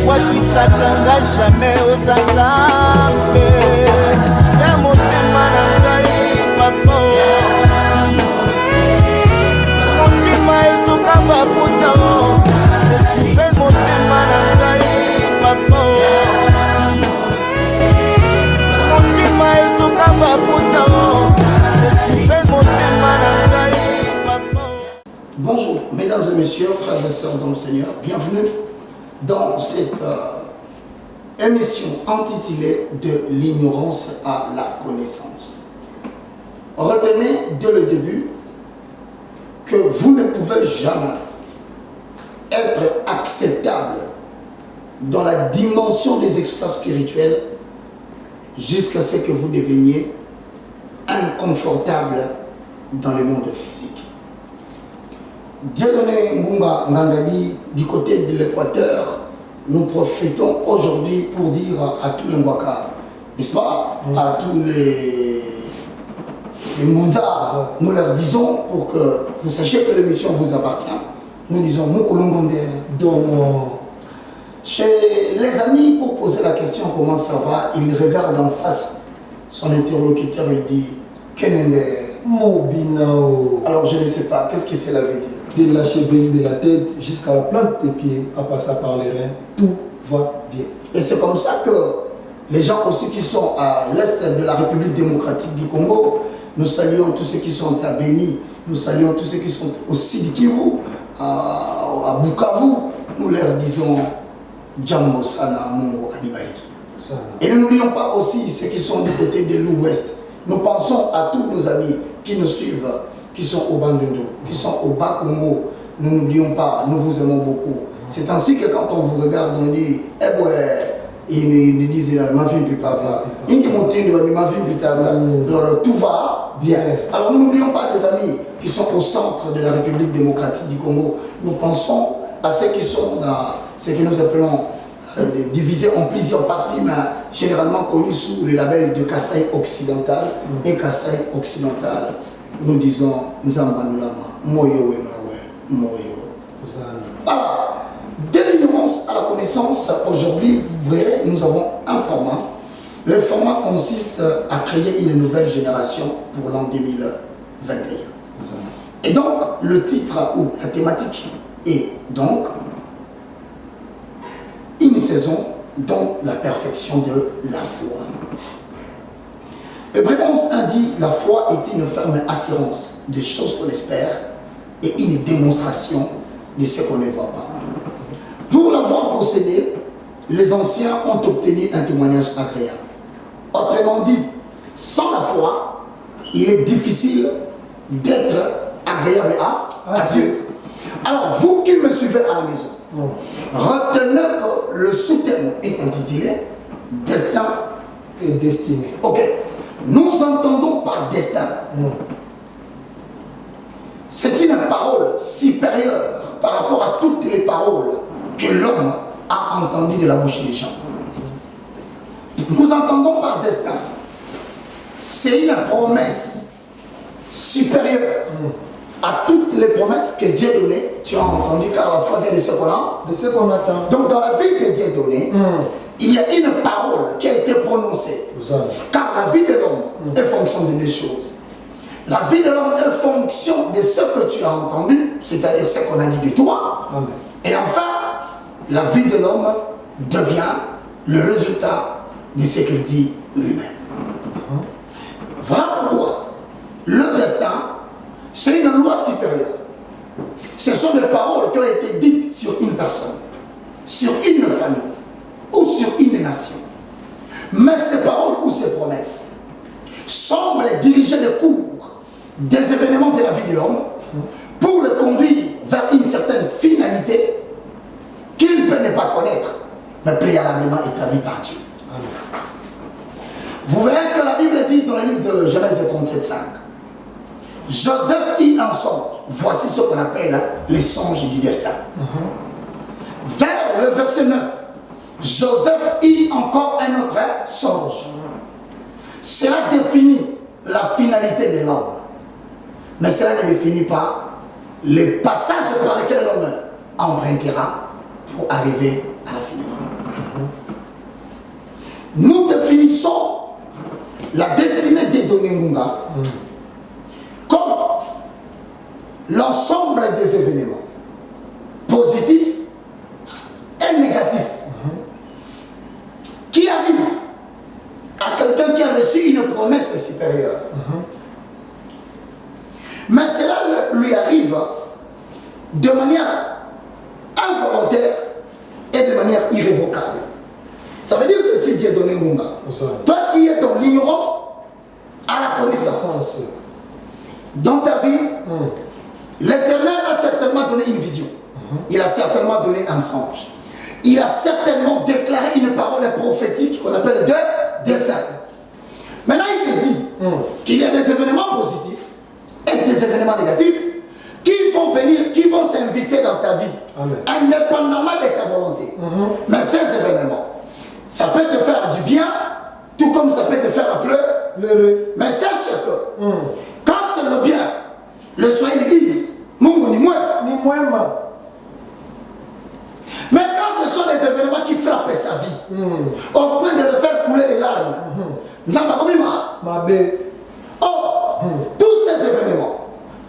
wakisakanga jamais osanzambe ya motema na ngai papa motema ezoka baputa mpe motema na ngai papa motema ezoka baputa mpe motema na ngai papa. Bonjour mesdames et messieurs, frères et sœurs dans le Seigneur, bienvenue dans cette émission intitulée de l'ignorance à la connaissance. Retenez dès le début que vous ne pouvez jamais être acceptable dans la dimension des exploits spirituels jusqu'à ce que vous deveniez inconfortable dans le monde physique. Dieudonné Mbumba Ngandali, du côté de l'Équateur, nous profitons aujourd'hui pour dire à tous les Mwaka, n'est-ce pas, à tous les Moundards, nous leur disons pour que vous sachiez que l'émission vous appartient. Nous disons Moukoulongonde. Donc, chez les amis, pour poser la question comment ça va, il regarde en face son interlocuteur, il dit Kenende Mobinao. Alors je ne sais pas, qu'est-ce que cela veut dire? De la cheville de la tête jusqu'à la plante des pieds, à passer par les reins, tout va bien. Et c'est comme ça que les gens aussi qui sont à l'est de la République démocratique du Congo, nous saluons tous ceux qui sont à Béni, nous saluons tous ceux qui sont au Sud Kivu, à Bukavu, nous leur disons Djambo Sana Mongo Anibaliki. Et ne n'oublions pas aussi ceux qui sont du côté de l'Ouest. Nous pensons à tous nos amis qui nous suivent, qui sont au Bandundu, qui sont au Bas-Congo. Nous n'oublions pas, nous vous aimons beaucoup. C'est ainsi que quand on vous regarde, on dit, eh ouais, ils nous disent, ma vie plus papa. Ils me montent, ma vie plus tard. Alors tout va bien. Alors nous n'oublions pas des amis qui sont au centre de la République démocratique du Congo. Nous pensons à ceux qui sont dans ce que nous appelons divisés en plusieurs parties, mais généralement connus sous le label de Kasaï occidental et Kasaï occidental. Nous disons Nzambanulama, Moyo Wenawe, Moyo. Voilà. De l'ignorance à la connaissance, aujourd'hui, vous verrez, nous avons un format. Le format consiste à créer une nouvelle génération pour l'an 2021. Et donc, le titre ou la thématique est donc une saison dans la perfection de la foi. Hébreux 11 dit la foi est une ferme assurance des choses qu'on espère et une démonstration de ce qu'on ne voit pas. Pour l'avoir procédé, les anciens ont obtenu un témoignage agréable. Autrement dit, sans la foi, il est difficile d'être agréable à Dieu. Alors, vous qui me suivez à la maison, retenez que le sous-thème est intitulé Destin et destinée. Ok. Nous entendons par destin. C'est une parole supérieure par rapport à toutes les paroles que l'homme a entendues de la bouche des gens. Nous entendons par destin. C'est une promesse supérieure à toutes les promesses que Dieu donnait. Tu as entendu car la foi vient de ce qu'on a. De ce qu'on attend. Donc dans la vie que Dieu donnée, il y a une parole qui a été prononcée. Car la vie de l'homme est fonction de deux choses. La vie de l'homme est fonction de ce que tu as entendu, c'est-à-dire ce qu'on a dit de toi. Amen. Et enfin, la vie de l'homme devient le résultat de ce qu'il dit lui-même. Voilà pourquoi le destin, c'est une loi supérieure. Ce sont des paroles qui ont été dites sur une personne, sur une famille ou sur une nation. Mais ces paroles ou ces promesses semblent diriger le cours des événements de la vie de l'homme pour le conduire vers une certaine finalité qu'il peut ne pas connaître, mais préalablement établie par Dieu. Vous verrez que la Bible dit dans le livre de Genèse 37:5, Joseph eut un songe. Voici ce qu'on appelle les songes du destin. Vers le verset 9, Joseph eut encore un autre songe. Cela définit la finalité de l'homme. Mais cela ne définit pas les passages par lesquels l'homme empruntera pour arriver à la finalité. la destinée d'Edouard Ngunga, comme l'ensemble des événements positifs et négatifs qui arrivent à quelqu'un qui a reçu une promesse supérieure. Mais cela lui arrive de manière involontaire et de manière irrévocable. Ça veut dire ceci, Dieudonné Ngunga. Toi qui es dans l'ignorance à la connaissance. Dans ta vie, l'Éternel a certainement donné une vision. Il a certainement donné un songe. Il a certainement déclaré une parole prophétique qu'on appelle de destin. Maintenant, il te dit qu'il y a des événements positifs et des événements négatifs qui vont venir, qui vont s'inviter dans ta vie, indépendamment de ta volonté. Mais ces événements, ça peut te faire du bien, tout comme ça peut te faire pleurer. Mais sache que quand c'est le bien, le Swahili disent Mungu ni mwema. Mais quand ce sont des événements qui frappent sa vie, au point de le faire couler les larmes, tous ces événements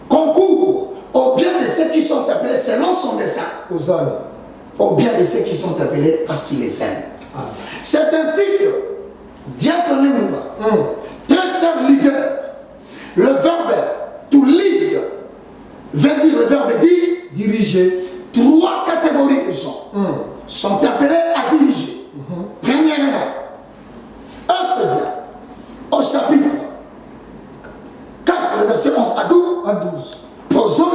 concourent au bien de ceux qui sont appelés selon son dessein, au bien de ceux qui sont appelés parce qu'il les aime. C'est ainsi que Dieudonné Ngunga, très cher leader, le verbe to lead veut dire, le verbe dire, diriger. 3 catégories de gens sont appelés à diriger. Premièrement, un faisant au chapitre 4, le verset 11 à 12. Posons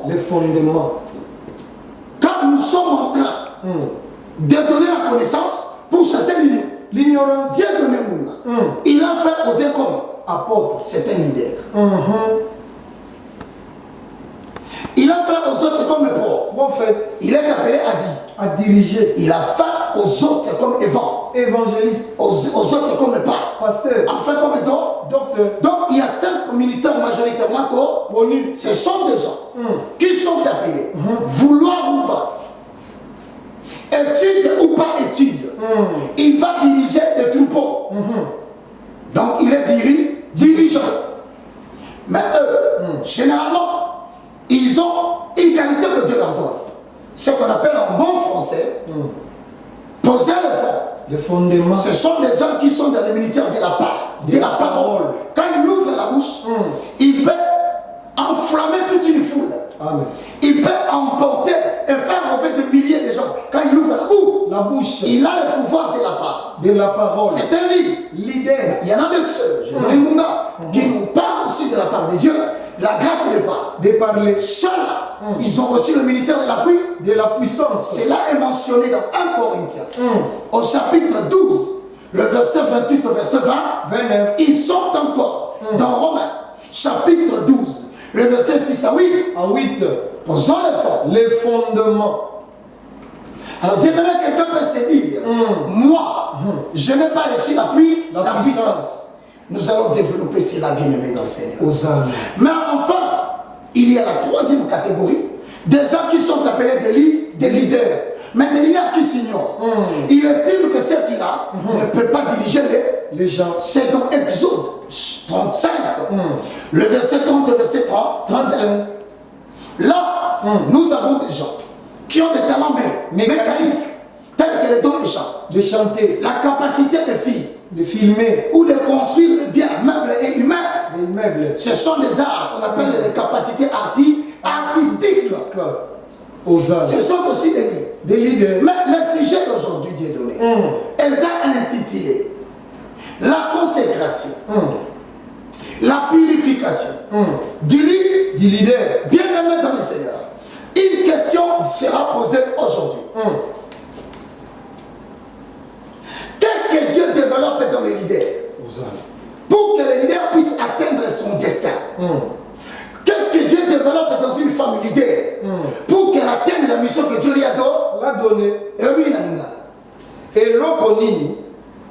les fondements. Car nous sommes en train de donner la connaissance pour chasser l'ignorance. Dieudonné Ngunga, il a fait oser comme apôtre, c'est un leader. Il a fait aux autres comme prophète. Il est appelé à diriger. Il a fait aux autres comme évangéliste. Aux autres comme pasteur. Enfin comme docteur. Donc il y a 5 ministères majoritairement connus. Ce sont des gens qui sont appelés, vouloir ou pas, étude ou pas étude. Il va diriger des troupeaux. Donc il est dirigeant. Mais eux, généralement, ils ont une qualité que Dieu leur donne. Ce qu'on appelle en bon français, poser le fondement. Ce sont des gens qui sont dans le ministère de la parole. Quand il ouvre la bouche, il peut enflammer toute une foule. Amen. Il peut emporter et faire enlever de milliers de gens. Quand il ouvre la bouche, il a le pouvoir de la parole. C'est un leader. Il y en a de ceux, qui nous parlent aussi de la part de Dieu. La grâce de parler. Ceux-là, ils ont reçu le ministère de la puissance. Cela est mentionné dans 1 Corinthiens. Au chapitre 12, le verset 28 au verset 29. Ils sont encore dans Romains, chapitre 12, le verset 6 à 8. Posons les fondements. Alors, désormais, quelqu'un peut se dire, moi, je n'ai pas reçu la puissance. Nous allons développer cela, bien-aimé dans le Seigneur. Mais enfin, il y a la 3e catégorie, des gens qui sont appelés des leaders. Mais des leaders qui s'ignorent. Il estime que ce qu'il a ne peut pas diriger les gens. C'est dans Exode 35, le verset 30 et verset 35. Là, nous avons des gens qui ont des talents mécaniques, tels que les dons de chanter, la capacité de filmer ou de construire des biens, meubles et humains. Ce sont des arts qu'on appelle les capacités artistiques. Ce sont aussi des leaders. Mais le sujet d'aujourd'hui, Dieudonné, elle a intitulé la consécration, la purification du leader. Bien aimé dans le Seigneur, une question sera posée aujourd'hui. Qu'est-ce que Dieu développe dans les leaders pour que le leader puisse atteindre son destin? Qu'est-ce que Dieu développe dans une femme leader pour qu'elle atteigne la mission que Dieu lui a donnée? Et l'okonini,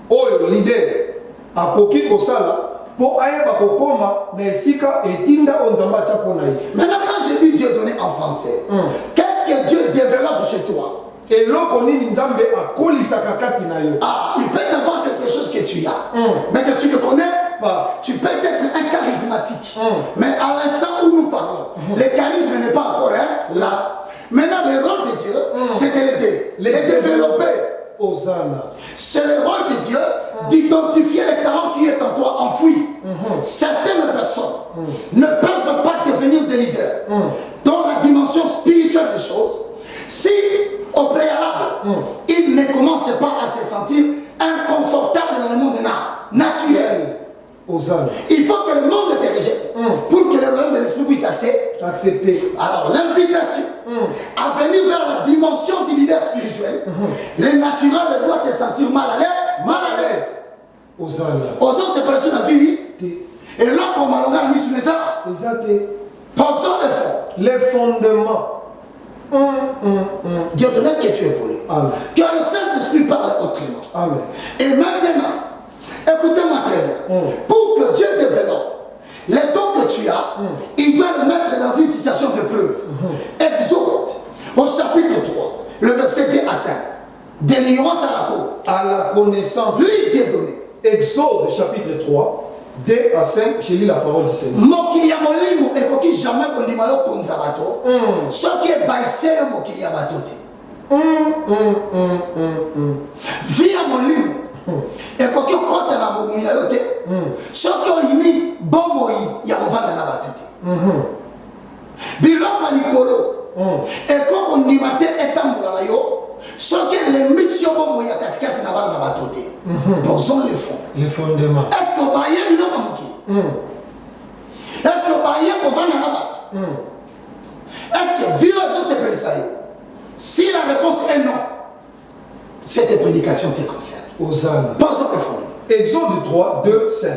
oyo leader, a koki kosala, pour ayeba kokoma, mais sika et tinda onzamba tchaponaï. Maintenant, quand je dis Dieu donné en français, qu'est-ce que Dieu développe chez toi? Et l'okonini nzambe a kolisa kakati na yo. Ah, il peut avoir quelque chose que tu as, mais que tu ne connais pas. Tu peux être un charismatique. Mais à l'instant où nous parlons, le charisme n'est pas encore là. Maintenant, le rôle de Dieu, c'est de les développer. Hosanna. C'est le rôle de Dieu d'identifier les talents qui est en toi enfouis. Certaines personnes ne peuvent pas devenir des leaders dans la dimension spirituelle des choses si, au préalable, ils ne commencent pas à se sentir inconfortables dans le monde naturel. Hosanna. Il faut que le monde te rejette pour que le royaume de l'esprit puisse accepter. Alors l'invitation à venir vers la dimension du leader spirituel, le naturel doit te sentir mal à l'aise. Hosanna. Osons se presser la vie. Et là, comme on a mis sur les arts, posons les fondements. Dieu te laisse que tu évolues. Amen. Que le Saint-Esprit parle autrement. Amen. Et maintenant, écoutez-moi très bien. Pour que Dieu développe les dons que tu as, il doit le mettre dans une situation de preuve. Exode, au chapitre 3, le verset 2 à 5. De l'ignorance à la cour. À la connaissance. Lui, il t'est donné. Exode, chapitre 3, 2 à 5, je lis la parole du Seigneur. Mokili ya molimo ekoki jamais kondima yo konza bato. Soki ebaise yo mokili ya bato te. Vi ya molimo ekoki okota na bomoi na yo te. Soki olimi bomoi ya kovanda na bato te. Biloko ya likolo ekoki kondima te etambola na yo. Soki elemisi yo bomoi ya katikati na bana na bato te. Posons les fonds. Les fondements. Est-ce que baye biloko mokili? Est-ce que baye kovanda na bato? Est-ce que vivre sur ce présailles? Si la réponse est non, cette prédication te concerne. Hosanna. Posons les fonds. Exode 3, 2, 5.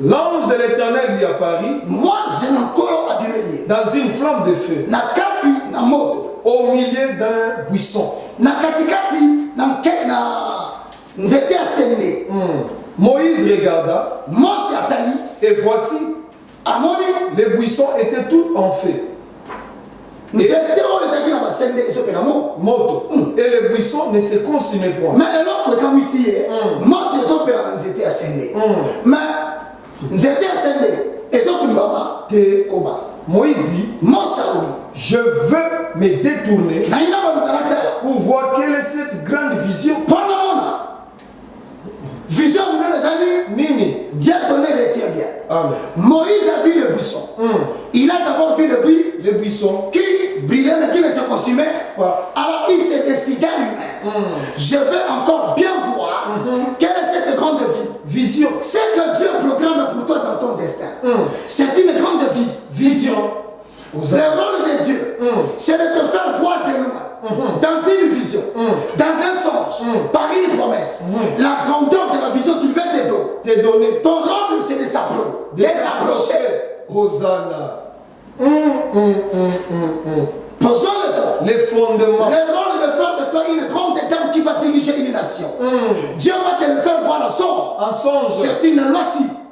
L'ange de l'Éternel lui apparut. Moi, je n'en colo abimelier. Dans une flamme de feu. Na kati na moto. Au milieu d'un buisson. Na katikati na nzete asende. Moïse regarda. Mose atali. Et voici. Amoni. Les buissons étaient tous en feu. Moto. Et les buissons ne se consumaient point. Mais alors que comme ici, moto ils ont perdu nzete asende. Mais nzete asende, ils ont tumbama te koba. Moïse dit. Je veux me détourner pour voir quelle est cette grande vision. Vision les amis. Nini. Dieu donné les tiens bien. Amen. Moïse a vu le buisson. Il a d'abord vu le buisson qui brillait mais qui ne se consumait pas. Alors il s'est décidé lui-même. Je veux encore bien voir quelle est cette grande vision. Ce que Dieu programme pour toi dans ton destin. C'est une grande vision. Le rôle de Dieu, c'est de te faire voir de loin, dans une vision, dans un songe, par une promesse, la grandeur de la vision qu'il veut te donner. Ton rôle, c'est de s'approcher. Hosanna. Posons les fondements. Le rôle de faire de toi une grande dame qui va diriger une nation. Dieu va te le faire voir en songe. C'est une loi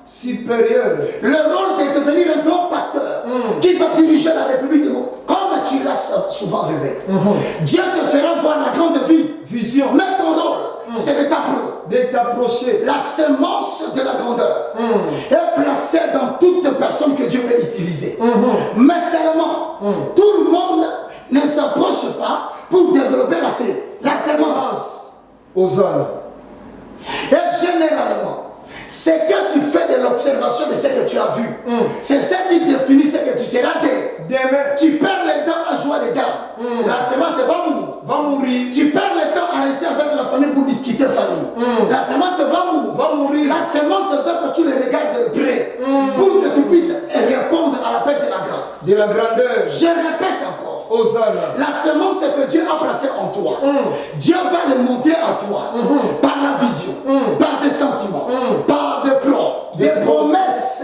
supérieure. Le rôle de devenir un grand pasteur qui va diriger la République démocratique. Comme tu l'as souvent rêvé. Dieu te fera voir la grande vision. Mais ton rôle, c'est de t'approcher. La semence de la grandeur est placée dans toute personne que Dieu veut utiliser. Mais seulement, tout le monde ne s'approche pas pour développer la semence. Hosanna. Et généralement, ce que tu fais de l'observation de ce que tu as vu, c'est ça qui définit ce que tu seras demain. Tu perds le temps à jouer les dames. La semence va mourir. Tu perds le temps à rester avec la famille pour discuter famille. La semence va mourir. La semence veut que tu le regardes de près pour que tu puisses répondre à l'appel de la grandeur. Je répète encore. Hosanna. La semence que Dieu a placée en toi, Dieu va le montrer à toi par la vision, par des sentiments, par des plans, des promesses.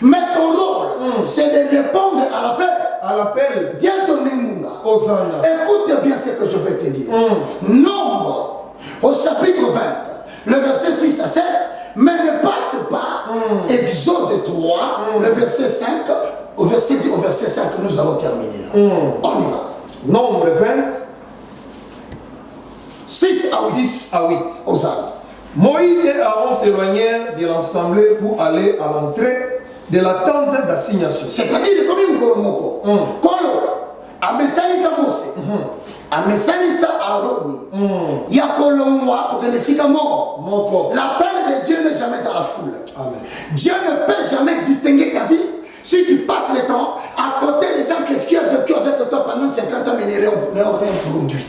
Mais ton rôle, c'est de répondre à l'appel. Dieu donne Mouna. Hosanna. Écoute bien ce que je vais te dire. Nombre, au chapitre 20, le verset 6 à 7, mais ne passe pas Exode 3, le verset 5, au verset 5, nous allons terminer là. On y va. Nombre 20, 6 à 8. Hosanna. Moïse et Aaron s'éloignèrent de l'assemblée pour aller à l'entrée de la tente d'assignation. C'est-à-dire comme il Kolomoko. Kolo, amesanisa Mose. Amesanisa Aaron. Yakolomwa, Okenesika Moko. L'appel de Dieu n'est jamais dans la foule. Amen. Dieu ne peut jamais distinguer ta vie si tu passes le temps à côté des gens qui ont vécu avec toi pendant 50 ans mais n'ont rien produit.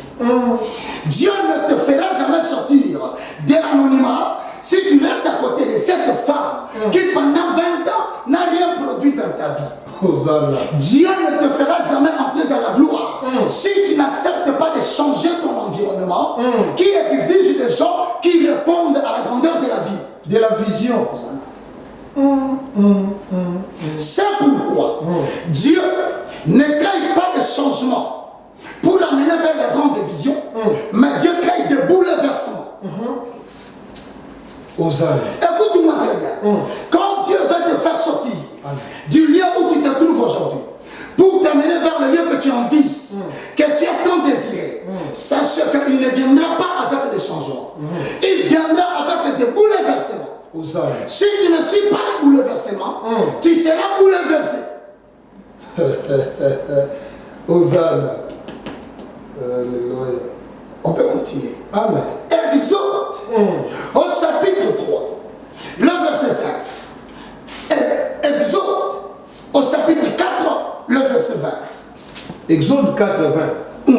Dieu ne te fera jamais sortir de l'anonymat si tu restes à côté de cette femme qui pendant 20 ans n'a rien produit dans ta vie. Hosanna. Dieu ne te fera jamais entrer dans la gloire si tu n'acceptes pas de changer ton environnement qui exige des gens qui répondent à la grandeur de la vie. De la vision. C'est pourquoi Dieu ne crée pas de changement pour amener vers la grande vision, mais Dieu crée des bouleversements. Hosanna. Écoute-moi très bien. Quand Dieu va te faire sortir du lieu où tu te trouves aujourd'hui, pour t'amener vers le lieu que tu as envie, que tu as tant désiré, sache qu'il ne viendra pas avec des changements. Il viendra avec des bouleversements. Hosanna. Si tu ne suis pas le bouleversement, tu seras bouleversé. Hosanna. Alléluia. On peut continuer. Amen. Exode, au chapitre 3, le verset 5. Exode, au chapitre 4, le verset 20. Exode 4, 20.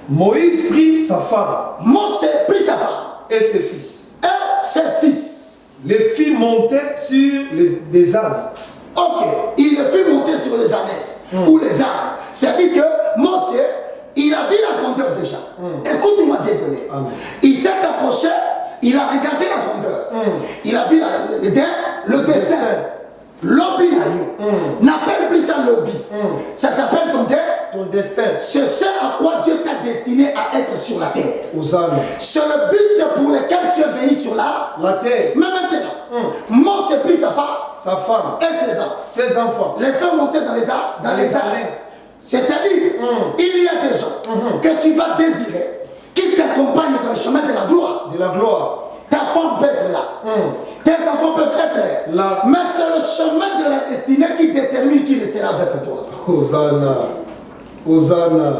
Moïse prit sa femme. Mose prit sa femme. Et ses fils. Et ses fils. Les fit monter sur des arbres. Ok, il les fit monter sur les ânes ou les arbres. C'est-à-dire que Mose, il a vu la grandeur déjà. Écoute-moi détonner. Il s'est approché, il a regardé la grandeur. Il a vu le destin. Lobby n'appelle plus ça lobby. Ça s'appelle ton destin. C'est ce à quoi Dieu t'a destiné à être sur la terre. C'est le but pour lequel tu es venu sur la terre. Mais maintenant, Mose prit sa femme et ses enfants. Les fait monter dans les arbres. C'est-à-dire, il y a des gens que tu vas désirer qui t'accompagnent dans le chemin de la gloire. Ta femme peut être là. Tes enfants peuvent être là. Mais c'est le chemin de la destinée qui détermine qui restera avec toi. Hosanna. Hosanna.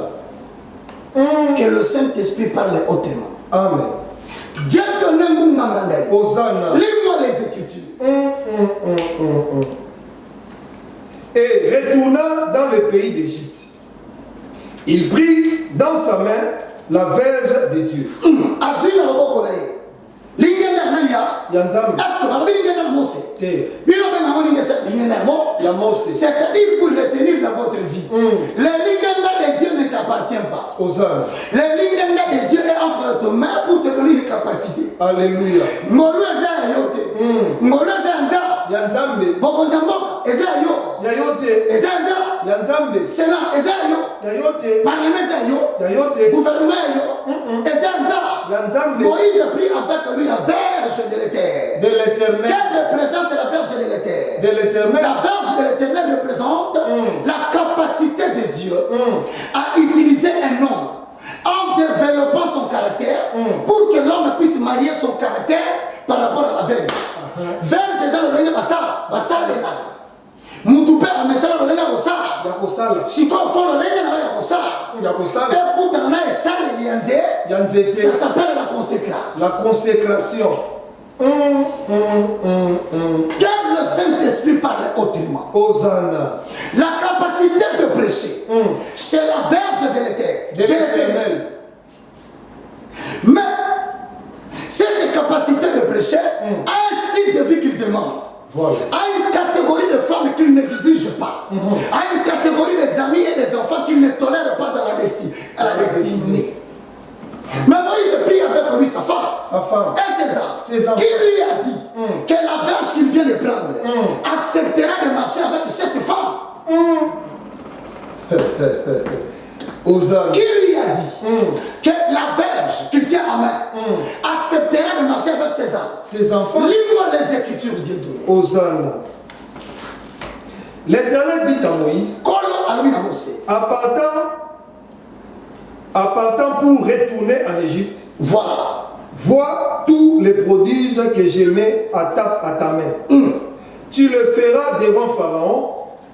Que le Saint-Esprit parle autrement. Amen. Dieu te nomme Mangandali. Hosanna. Lis-moi les Écritures. Et retourna dans le pays d'Égypte. Il prit dans sa main la verge de Dieu. C'est-à-dire pour retenir dans votre vie. Le lingenda de Dieu ne t'appartient pas. Le lingenda de Dieu est entre tes mains pour te donner une capacité. Alléluia. Moïse a pris avec lui la verge de l'Éternel. Quelle représente la verge de l'Éternel? La verge de l'Éternel représente la capacité de Dieu à utiliser un homme en développant son caractère pour que l'homme puisse marier son caractère par rapport à la verge. Verge c'est le Mutupe amesala lolenga kosala. Ya kosala. Siko folo lolenga na ya kosala. Ya kosala. Écoute na esala lianze. Yanzete. Ça s'appelle la consécration. La consécration. Quand le Saint-Esprit parle autrement. Hosanna. La capacité de prêcher, c'est la verge de l'Éternel. Mais cette capacité de prêcher a un style de vie qu'il demande. Voilà. À une catégorie de femmes qu'il n'exige pas. À une catégorie des amis et des enfants qu'il ne tolère pas dans la destinée. Mais Moïse prie avec lui sa femme. Et ses enfants. Qui lui a dit que la verge qu'il vient de prendre acceptera de marcher avec cette femme. Qui lui a dit que la verge qu'il tient à main acceptera de marcher avec ses enfants? Lis-moi les Écritures, Dieu donné. Hosanna. L'Éternel dit à Moïse, appartant pour retourner en Égypte, voilà. Vois tous les prodiges que je mets à ta main. Tu le feras devant Pharaon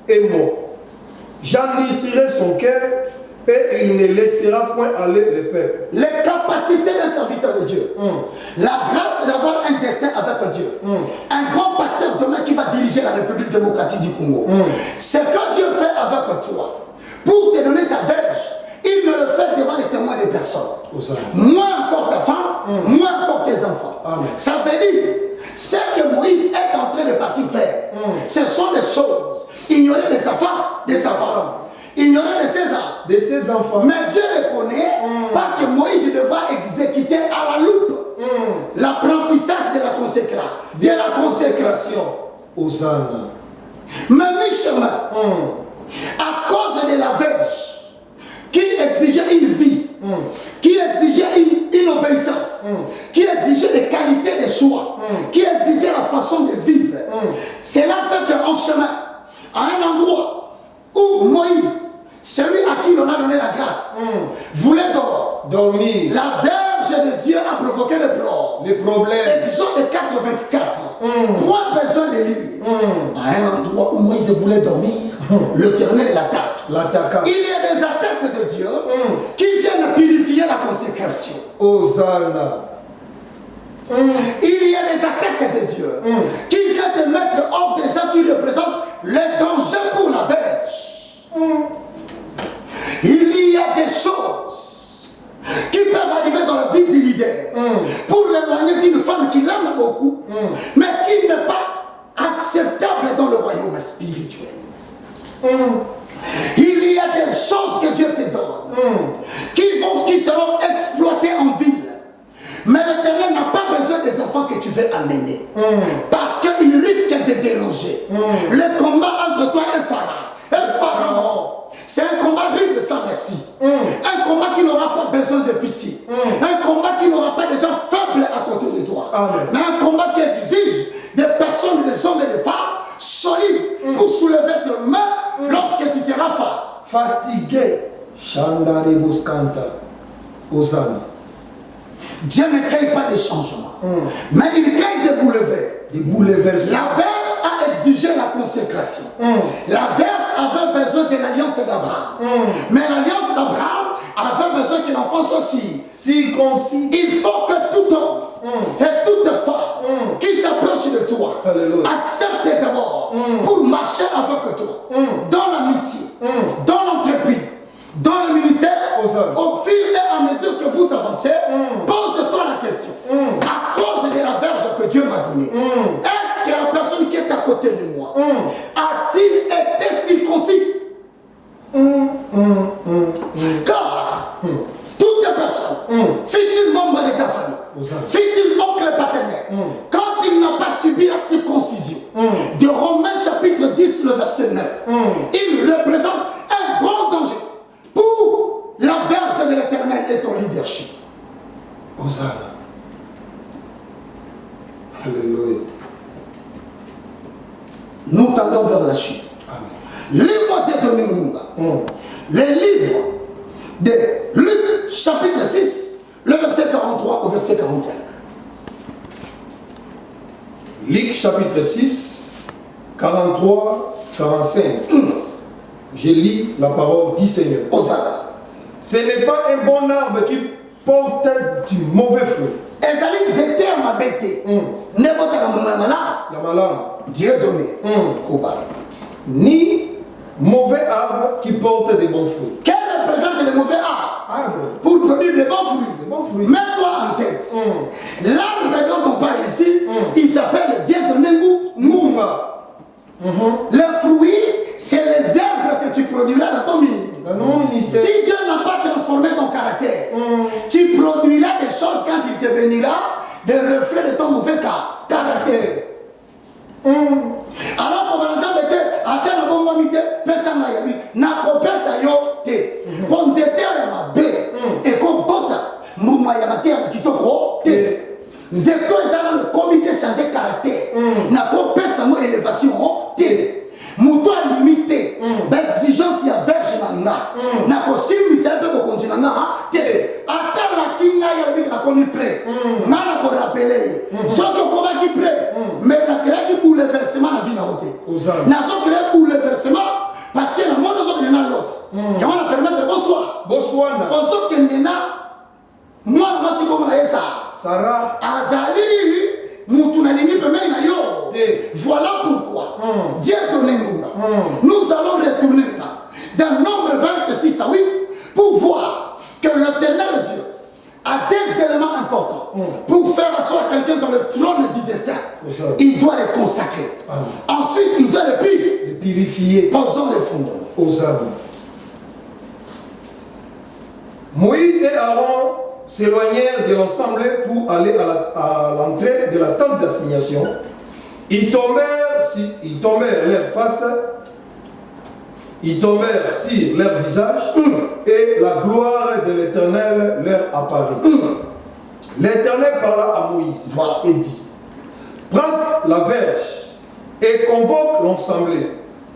et moi. J'endurcirai son cœur et il ne laissera point aller le peuple. Les capacités d'un serviteur de Dieu. La grâce d'avoir un destin avec Dieu. Un grand pasteur demain qui va diriger la République démocratique du Congo. Ce que Dieu fait avec toi, pour te donner sa verge, il ne le fait devant les témoins des personnes. Moins encore ta femme, moins encore tes enfants. Amen. Ça veut dire, ce que Moïse est en train de partir faire, ce sont des choses ignorées de sa femme, ignorées de ses enfants. Mais Dieu les connaît parce que Moïse devra exécuter à la loupe l'apprentissage de la consécration. Hosanna. Mais mi-chemin, à cause de la verge qui exigeait une vie, qui exigeait une obéissance, qui exigeait des qualités de choix, qui exigeait la façon de vivre. Cela fait qu'en chemin, à un endroit où Moïse, celui à qui l'on a donné la grâce, voulait dormir. La verge de Dieu a provoqué les problèmes. Exode 4:24. Point besoin de lire. À un endroit où Moïse voulait dormir, l'Éternel l'attaque. Il y a des attaques de Dieu qui viennent purifier la consécration. Hosanna. Il y a des attaques de Dieu qui viennent te mettre hors des gens qui représentent le danger pour la verge. Il y a des choses qui peuvent arriver dans la vie du leader pour l'éloigner d'une femme qui l'aime beaucoup, mais qui n'est pas acceptable dans le royaume spirituel. Il y a des choses que Dieu te donne qui seront exploitées en ville. Mais l'Éternel n'a pas besoin des enfants que tu veux amener. Parce qu'ils risquent de déranger. Le combat entre toi et Pharaon, c'est un combat rude sans merci. Un combat qui n'aura pas besoin de pitié. Un combat qui n'aura pas de gens faibles à côté de toi. Amen. Mais un combat qui exige des personnes, des hommes et des femmes solides pour soulever tes mains lorsque tu seras fatigué. Chandari Buskanta. Hosanna. Dieu ne crée pas de changement, mais il crée des bouleversements. La verge a exigé la consécration. La verge avait besoin de l'alliance d'Abraham. Mais l'alliance d'Abraham avait besoin que l'enfant soit circoncis. Il faut que tout homme et toute femme qui s'approche de toi accepte d'abord pour marcher avec toi dans l'amitié, dans l'entreprise, dans le ministère. Au fur et à mesure que vous avancez, pose-toi la question. À cause de la verge que Dieu m'a donnée, est-ce que la personne qui est à côté de moi a-t-il été circoncis? Car toute personne, fut-il membre de ta famille, fut-il oncle paternel, quand il n'a pas subi la circoncision de Romains chapitre 10, le verset 9, il représente un grand danger pour la verge de l'Éternel et ton leadership. Hosanna. Alléluia. Nous tendons vers la chute. Livre de Doningumba. Les livres de Luc chapitre 6, le verset 43 au verset 45. Luc chapitre 6, 43, 45. Je lis la parole du Seigneur. Hosanna. Ce n'est pas un bon arbre qui porte du mauvais fruit. Ezali zete ma bête. Ne botaka mama La malade. Dieu donné. Koba. Ni mauvais arbre qui porte des bons fruits. Quel représente les mauvais arbres? Pour produire des bons fruits. Mets-toi en tête. L'arbre dont on parle ici, il s'appelle Dieu donné Mouma. Le fruit, c'est les œuvres que tu produiras dans ton ministère. Si Dieu n'a pas transformé ton caractère, tu produiras des choses quand il te bénira, des reflets de ton mauvais caractère. Alors qu'on va nous embêter, attends la bonne mamité, pesa mayabi, na kopesa yo te. Ponzete ya mabe, et qu'on bota, mouma ya mate ya kitoko te. Nzeto ezala le comité changer caractère, na kopesa mo élévation te. Mouton limité, exigence ya verge nanga, na kosimisa pe ko continua nga te. Ata la kinga ngai ya komi prêt ngana ko rappeler soki ko ba ki prêt mais na créer ki bouleversement na vie na côté na so créer bouleversement parce que na monde so na l'autre et on a permettre bonsoir on so que na moi na si comme na yesa Sarah azali mutu na lingi pembeni na yo voilà pourquoi Dieu donne nous allons retourner là dans Nombre 26 à 8 pour voir que l'Éternel Dieu a des éléments importants pour faire asseoir quelqu'un dans le trône du destin. Il doit les consacrer. Ensuite, il doit les purifier. Posons les fondements. Aux âmes. Moïse et Aaron s'éloignèrent de l'ensemble pour aller à l'entrée de la tente d'assignation. Ils tombèrent leur face. Ils tombèrent sur leur visage et la gloire de l'Éternel leur apparut. L'Éternel parla à Moïse et dit: prends la verge et convoque l'ensemble,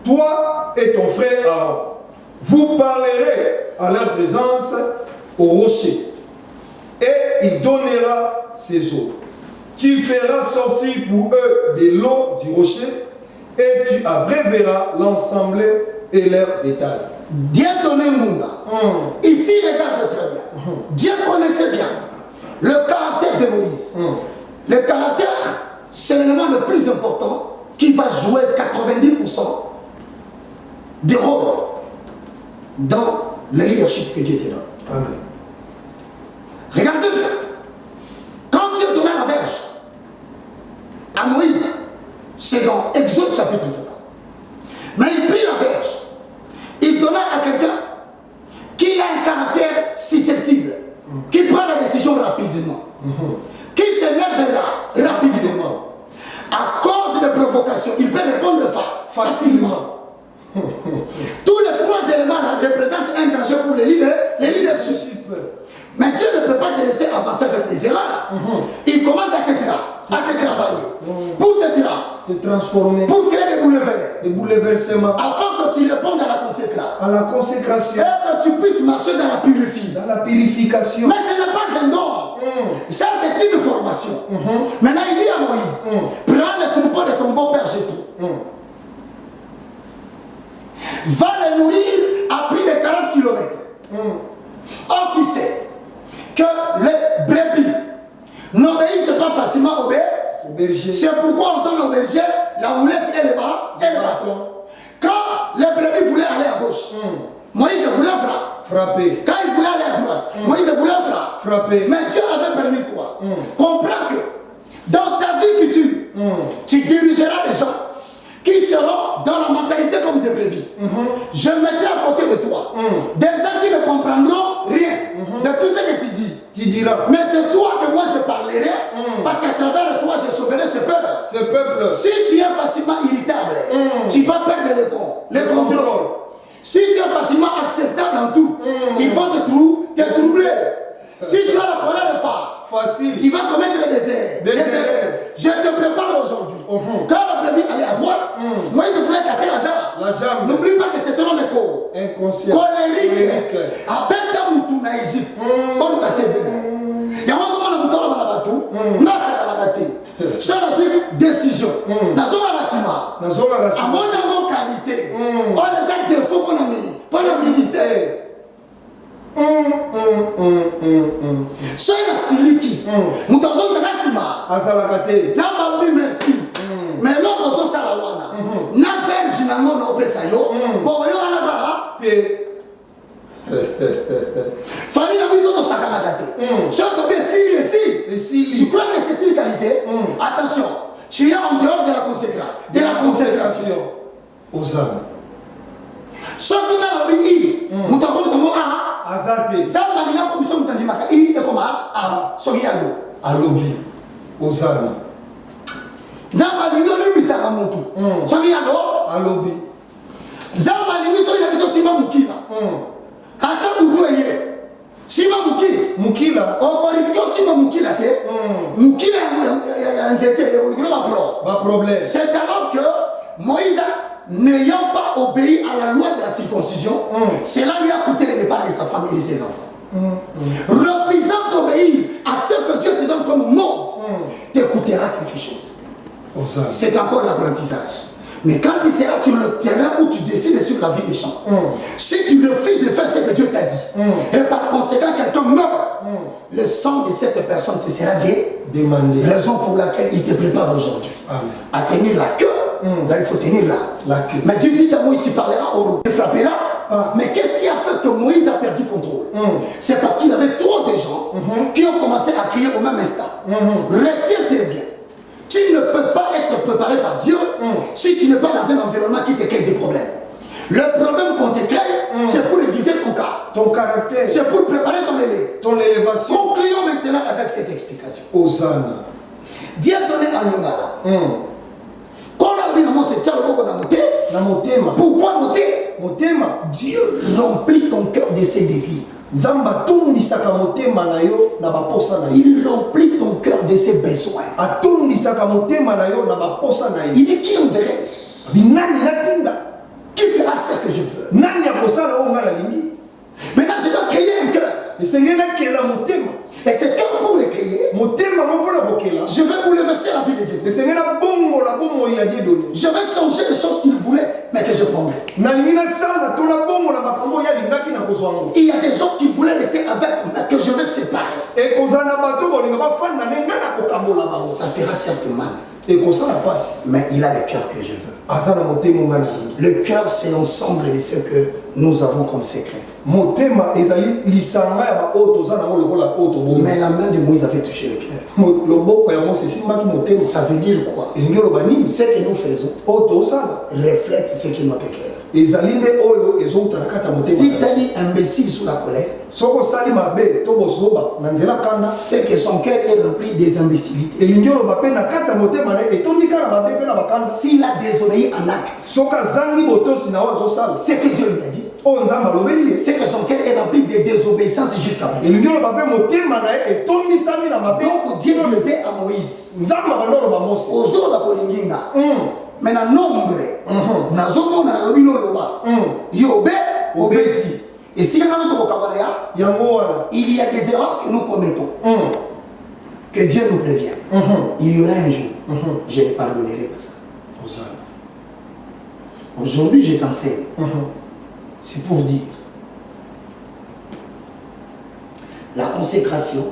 toi et ton frère Aaron. Vous parlerez à leur présence au rocher et il donnera ses eaux. Tu feras sortir pour eux de l'eau du rocher et tu abréveras l'ensemble et leur bétail. Dieu donnait Munda. Ici, regarde très bien. Dieu connaissait bien le caractère de Moïse. Le caractère, c'est l'élément le plus important qui va jouer 90% des rôles dans le leadership que Dieu te donne. Amen. Regardez bien. Quand Dieu donnait la verge à Moïse, c'est dans Exode chapitre 3. Mais il prit la verge. Il donna à quelqu'un qui a un caractère susceptible, qui prend la décision rapidement, qui s'énervera rapidement. À cause de provocation, il peut répondre facilement. Tous les trois éléments là représentent un danger pour le leadership. Mais Dieu ne peut pas te laisser avancer avec des erreurs. Il commence à te travailler, pour te transformer, pour créer des bouleversements, afin que tu répondes à la consécration, et que tu puisses marcher dans la purification. Mais ce n'est pas un don. Ça, c'est une formation. Maintenant, il dit à Moïse, prends le troupeau de ton beau-père Jéthro. Va le nourrir à plus de 40 km. Or, tu sais que les brebis n'obéissent pas facilement au berger. C'est pourquoi on donne au berger la houlette et le bâton. Quand les brebis voulaient aller à gauche, Moïse voulait frapper. Quand il voulait aller à droite, Moïse voulait frapper. Mais Dieu avait permis quoi? Comprends que dans ta vie future, tu dirigeras des gens qui seront dans la mentalité comme des brebis. Je mettrai à côté de toi des gens qui ne comprendront rien de tout ce que tu dis. Tu diras, mais c'est toi que moi je parlerai, parce qu'à travers toi je sauverai ce peuple. Si tu es facilement irritable, tu vas perdre le contrôle. Si tu es facilement acceptable en tout, ils vont te troubler. Si tu as la colère facile, tu vas commettre des erreurs. Je te prépare aujourd'hui. Quand la brebis allait à droite, moi je voulais casser la jambe. N'oublie pas que c'est un homme inconscient, colérique. Avec ta moutou na Égypte, on va se faire. Il y a un moment où on a bateau, on a battu. C'est une décision. Nous sommes à la cima. À mon qualité, on a des défauts pour le ministère. Soy la siliki. Nous avons la cima. Azalakate. Zambalobi merci. Mais là, nous sommes à la wana. Na verge na non opesa yo. Bon, yo ala ba. Famille la maison de Sakanagate. Si on tombe ici, tu crois que c'est une qualité? Attention, tu es en dehors de la consécration. Aux âmes. Si on tombe dans la vie, nous avons ce mot A. Azate. Zamba ni ngako biso mutandi maka I et comme A. Soki yalo. Alobi. Aux âmes. Zamba ni ngako misaka mutu. Soki yalo. Alobi. Zamba ni biso ina biso sima mukila. Ata mutu eye. Sima mukila. Okorifikio sima mukila te. Mukila ya nzete ba problème. C'est alors que Moïse, n'ayant pas obéi à la loi de la circoncision, cela lui a coûté le départ de sa femme et de ses enfants. Refusant d'obéir C'est encore l'apprentissage. Mais quand tu seras sur le terrain où tu décides sur la vie des gens, si tu refuses de faire ce que Dieu t'a dit, et par conséquent quelqu'un meurt, le sang de cette personne te sera demandé. Raison pour laquelle il te prépare aujourd'hui à tenir la queue. Là, il faut tenir la queue. Mais Dieu dit à Moïse, tu parleras au loup, tu frapperas. Mais qu'est-ce qui a fait que Moïse a perdu contrôle? C'est parce qu'il avait trop de gens qui ont commencé à crier au même instant. Retiens-toi bien. Tu ne peux pas être préparé par Dieu si tu n'es pas dans un environnement qui te crée des problèmes. Le problème qu'on te crée, c'est pour aiguiser ton cas. Ton caractère. C'est pour préparer ton élévation. Concluons maintenant avec cette explication. Hosanna. Dieu a donné à Yongala. Quand on a vu dans ce tient le mot dans pourquoi monter? Dieu remplit ton cœur de ses désirs. Il remplit ton cœur de ses besoins. Il dit qui enverrai-je? Qui fera ce que je veux? Maintenant je dois créer un cœur. Et c'est comme pour le créer, je vais bouleverser la vie de Dieu. Je vais changer les choses qu'il voulait, mais que je prendrai. Il y a des gens qui voulaient rester avec, mais que je vais séparer. Ça fera certes mal. Mais il a le cœur que je veux. Le cœur, c'est l'ensemble de ce que nous avons comme secret. Mais la main de Moïse avait touché le cœur. Ça veut dire quoi? Ce que nous faisons reflète ce qui est notre cœur. Si tu as dit imbécile sous la colère, c'est que son cœur est rempli des imbécilités. S'il a désobéi en acte, c'est que Dieu lui a dit. C'est que son cœur est rempli de désobéissance jusqu'à présent. Donc Dieu disait à Moïse, maintenant nombre, et si il y a des erreurs que nous commettons, que Dieu nous prévient. Il y aura un jour, je ne pardonnerai pas ça. Aujourd'hui, je t'enseigne. C'est pour dire la consécration,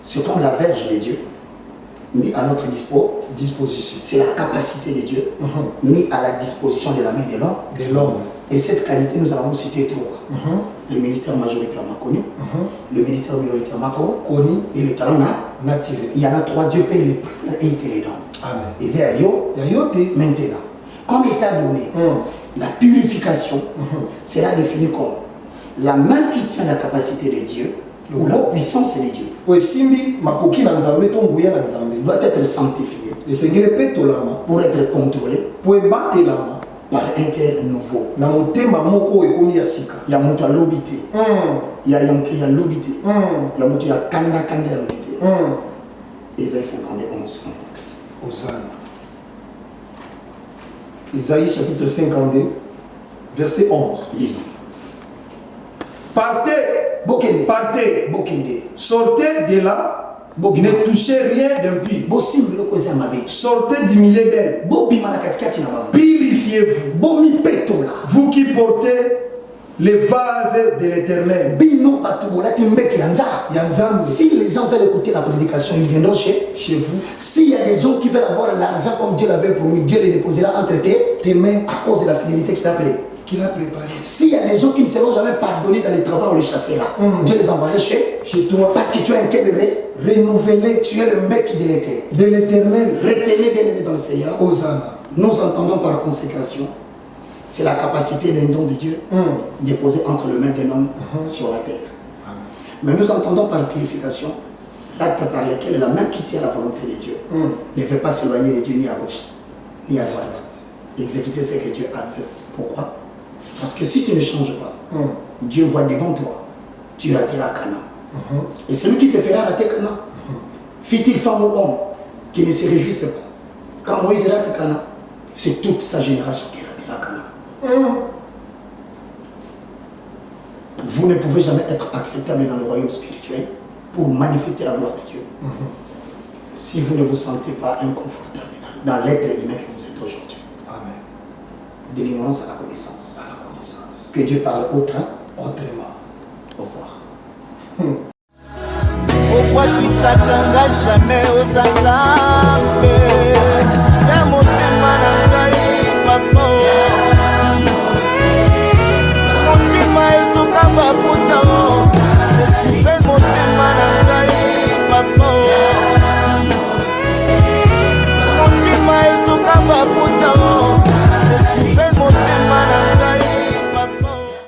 c'est comme la verge de Dieu mis à notre disposition. C'est la capacité de Dieu mis à la disposition de la main de l'homme. Et cette qualité, nous avons cité trois. Le ministère majoritairement connu, le ministère minoritairement connu et le talent naturel. Il y en a trois. Dieu paye les prendre et il te les donne. Et maintenant, comme il t'a donné, la purification sera définie comme la main qui tient la capacité de Dieu ou la puissance de Dieu doit être sanctifiée pour être contrôlée par un cœur nouveau. Il y a mon lobité, il y a lobité, il y a mon kanda lobité. Ésaïe 51. Hosanna. Isaïe chapitre 52, verset 11. Lisons. Partez, sortez de là, ne touchez rien d'impie. Sortez du milieu d'elle. Purifiez-vous. Vous qui portez les vases de l'Éternel. Si les gens veulent écouter la prédication, ils viendront chez vous. S'il y a des gens qui veulent avoir l'argent comme Dieu l'avait promis, Dieu les déposera entre tes mains à cause de la fidélité qu'il a préparée. S'il y a des gens qui ne seront jamais pardonnés dans les travaux, on les chassera. Dieu les enverra chez toi. Parce que tu as un cœur renouvelé. Tu es le mec de l'Éternel. Retenez bien aimé dans le Seigneur. Hosanna. Nous entendons par conséquence, c'est la capacité d'un don de Dieu déposé entre les mains d'un homme sur la terre. Mais nous entendons par purification l'acte par lequel la main qui tient la volonté de Dieu ne veut pas s'éloigner de Dieu ni à gauche ni à droite. Exécuter ce que Dieu a fait. Pourquoi? Parce que si tu ne changes pas, Dieu voit devant toi, tu rateras Canaan. Et celui qui te fera rater Canaan, fit-il femme ou homme qui ne se réjouisse pas. Quand Moïse rate Canaan, c'est toute sa génération qui ratera Canaan. Vous ne pouvez jamais être acceptable dans le royaume spirituel pour manifester la gloire de Dieu si vous ne vous sentez pas inconfortable dans l'être humain que vous êtes aujourd'hui. Amen. De l'ignorance à la connaissance. À la connaissance. Que Dieu parle autrement. Au revoir. Au quoi qui s'attendra jamais aux hasards.